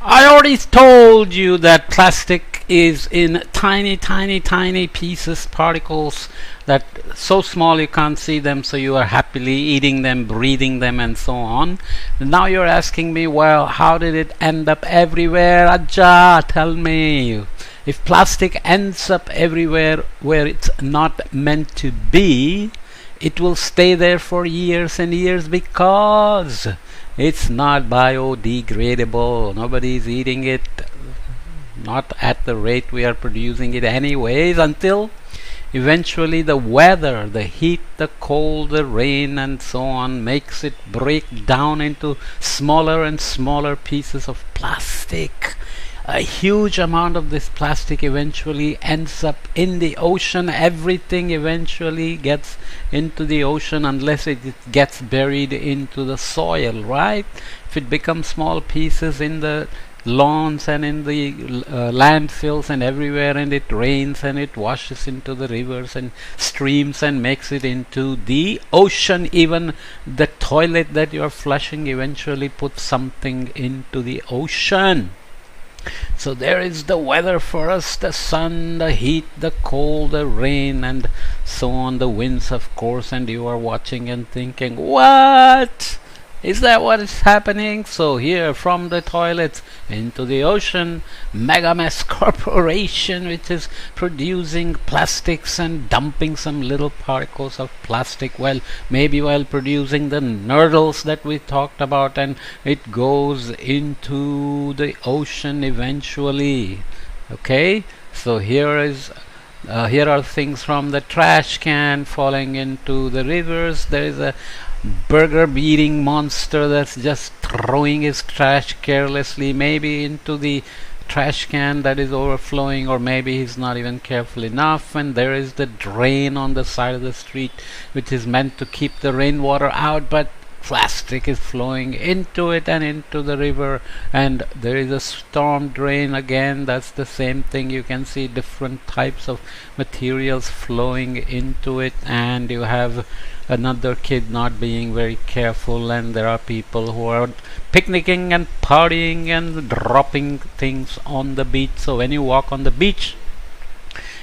I already told you that plastic is in tiny, tiny, tiny pieces, particles that so small you can't see them, so you are happily eating them, breathing them, and so on. Now you're asking me, well, how did it end up everywhere? Aja, tell me. If plastic ends up everywhere where it's not meant to be, it will stay there for years and years because it's not biodegradable. Nobody's eating it, not at the rate we are producing it anyways, until eventually the weather, the heat, the cold, the rain, and so on makes it break down into smaller and smaller pieces of plastic. A huge amount of this plastic eventually ends up in the ocean. Everything eventually gets into the ocean unless it gets buried into the soil, right? If it becomes small pieces in the lawns and in the landfills and everywhere, and it rains and it washes into the rivers and streams and makes it into the ocean. Even the toilet that you are flushing eventually puts something into the ocean. So there is the weather for us, the sun, the heat, the cold, the rain, and so on, the winds, of course. And you are watching and thinking, what? Is that what is happening? So here, from the toilets into the ocean, Megamess Corporation, which is producing plastics and dumping some little particles of plastic, well, maybe while producing the nurdles that we talked about, and it goes into the ocean eventually. Okay, so here are things from the trash can falling into the rivers. There is a burger beating monster that's just throwing his trash carelessly, maybe into the trash can that is overflowing, or maybe he's not even careful enough. And there is the drain on the side of the street, which is meant to keep the rainwater out, but plastic is flowing into it and into the river. And there is a storm drain again, that's the same thing. You can see different types of materials flowing into it, and you have another kid not being very careful, and there are people who are picnicking and partying and dropping things on the beach. So when you walk on the beach,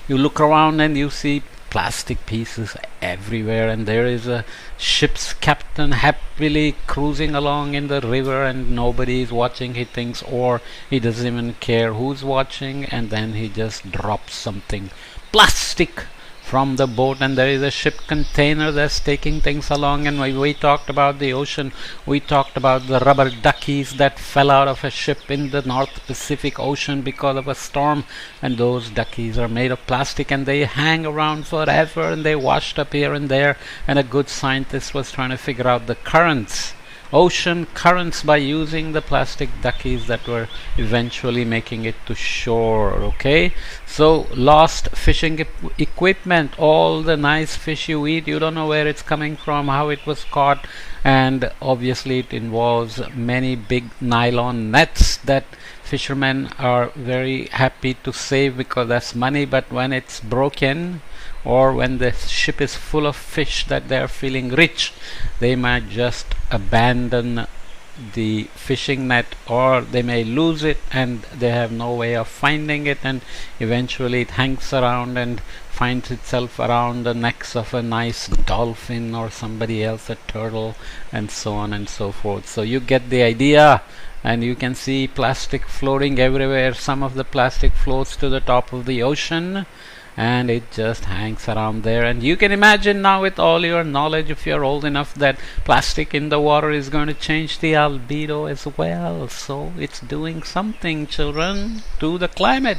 you look around and you see plastic pieces everywhere, and there is a ship's captain happily cruising along in the river, and nobody is watching, he thinks, or he doesn't even care who's watching, and then he just drops something plastic from the boat, and there is a ship container that's taking things along. And when we talked about the ocean, we talked about the rubber duckies that fell out of a ship in the North Pacific Ocean because of a storm, and those duckies are made of plastic and they hang around forever, and they washed up here and there, and a good scientist was trying to figure out the currents, ocean currents, by using the plastic duckies that were eventually making it to shore. Okay, so lost fishing equipment, all the nice fish you eat, you don't know where it's coming from, how it was caught, and obviously it involves many big nylon nets that fishermen are very happy to save because that's money. But when it's broken, or when the ship is full of fish that they are feeling rich, they might just abandon the fishing net, or they may lose it and they have no way of finding it, and eventually it hangs around and finds itself around the necks of a nice dolphin or somebody else, a turtle, and so on and so forth. So you get the idea, and you can see plastic floating everywhere. Some of the plastic floats to the top of the ocean, and it just hangs around there. And you can imagine now, with all your knowledge, if you're old enough, that plastic in the water is going to change the albedo as well. So it's doing something, children, to the climate.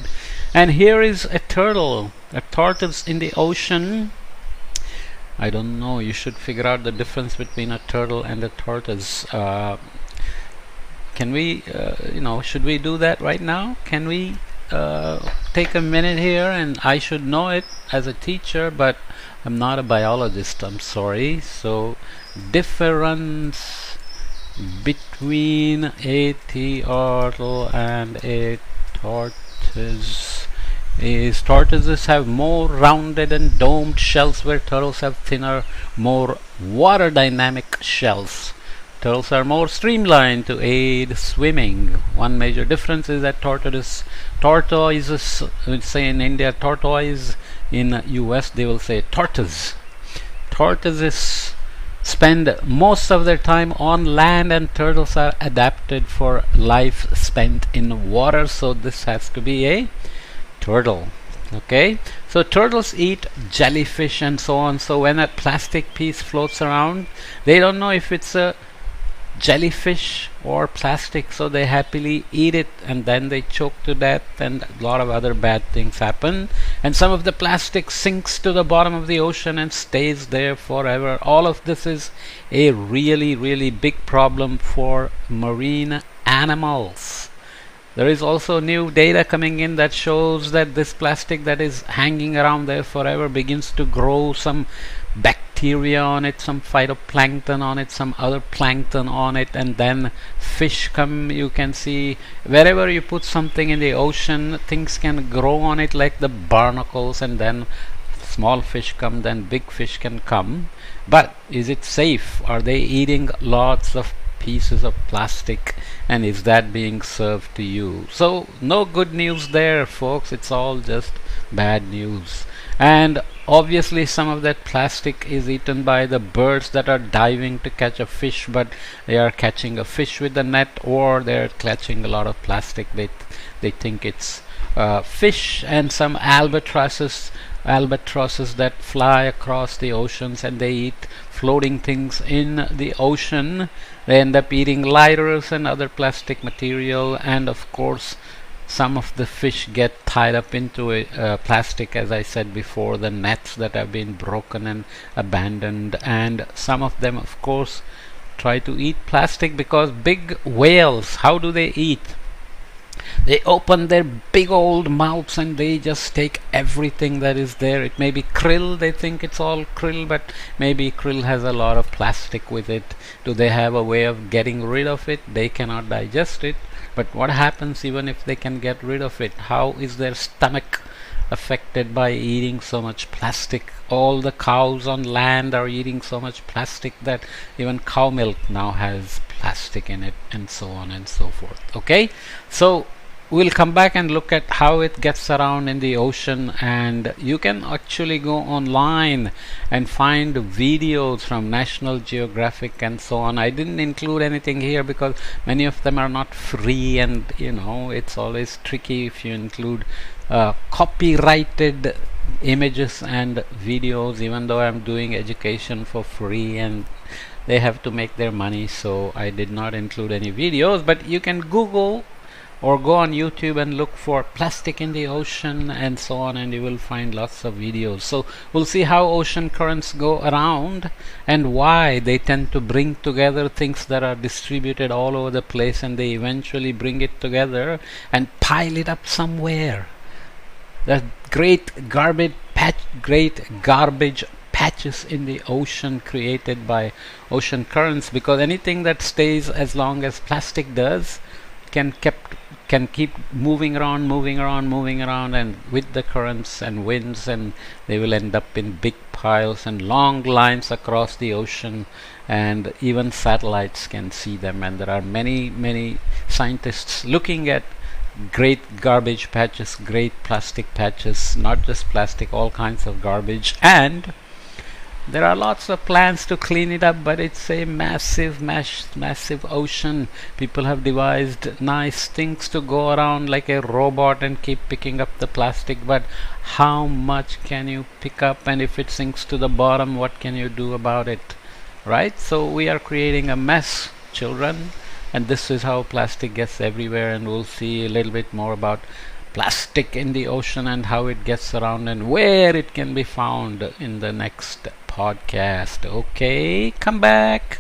And here is a turtle, a tortoise in the ocean. I don't know, you should figure out the difference between a turtle and a tortoise. Can we, should we do that right now? Can we take a minute here? And I should know it as a teacher, but I'm not a biologist, I'm sorry. So difference between a turtle and a tortoise is tortoises have more rounded and domed shells, where turtles have thinner, more water dynamic shells. Turtles are more streamlined to aid swimming. One major difference is that tortoises, we say in India tortoise, in US they will say tortoise. Tortoises spend most of their time on land, and turtles are adapted for life spent in water, so this has to be a turtle. Okay, so turtles eat jellyfish and so on. So when a plastic piece floats around, they don't know if it's a jellyfish or plastic, so they happily eat it, and then they choke to death, and a lot of other bad things happen, and some of the plastic sinks to the bottom of the ocean and stays there forever. All of this is a really big problem for marine animals. There is also new data coming in that shows that this plastic that is hanging around there forever begins to grow some bacteria on it, some phytoplankton on it, some other plankton on it, and then fish come. You can see wherever you put something in the ocean, things can grow on it like the barnacles, and then small fish come, then big fish can come. But is it safe? Are they eating lots of pieces of plastic, and is that being served to you? So no good news there, folks. It's all just bad news. And obviously some of that plastic is eaten by the birds that are diving to catch a fish, but they are catching a fish with the net, or they're catching a lot of plastic. They think it's fish. And some albatrosses that fly across the oceans, and they eat floating things in the ocean. They end up eating lighters and other plastic material, and of course some of the fish get tied up into a plastic, as I said before, the nets that have been broken and abandoned. And some of them of course try to eat plastic, because big whales, how do they eat? They open their big old mouths and they just take everything that is there. It may be krill, they think it's all krill, but maybe krill has a lot of plastic with it. Do they have a way of getting rid of it? They cannot digest it. But what happens even if they can get rid of it? How is their stomach affected by eating so much plastic? All the cows on land are eating so much plastic that even cow milk now has plastic in it, and so on and so forth. Okay, so we'll come back and look at how it gets around in the ocean, and you can actually go online and find videos from National Geographic and so on. I didn't include anything here because many of them are not free, and you know, it's always tricky if you include copyrighted images and videos, even though I'm doing education for free and they have to make their money, so I did not include any videos. But you can Google or go on YouTube and look for plastic in the ocean and so on, and you will find lots of videos. So we'll see how ocean currents go around and why they tend to bring together things that are distributed all over the place, and they eventually bring it together and pile it up somewhere. The great garbage patches in the ocean created by ocean currents, because anything that stays as long as plastic does can keep moving around, and with the currents and winds, and they will end up in big piles and long lines across the ocean, and even satellites can see them. And there are many scientists looking at great garbage patches, great plastic patches, not just plastic, all kinds of garbage. And there are lots of plans to clean it up, but it's a massive ocean. People have devised nice things to go around like a robot and keep picking up the plastic, but how much can you pick up? And if it sinks to the bottom, what can you do about it? Right? So we are creating a mess, children, and this is how plastic gets everywhere. And we'll see a little bit more about plastic in the ocean and how it gets around and where it can be found in the next podcast. Okay, come back.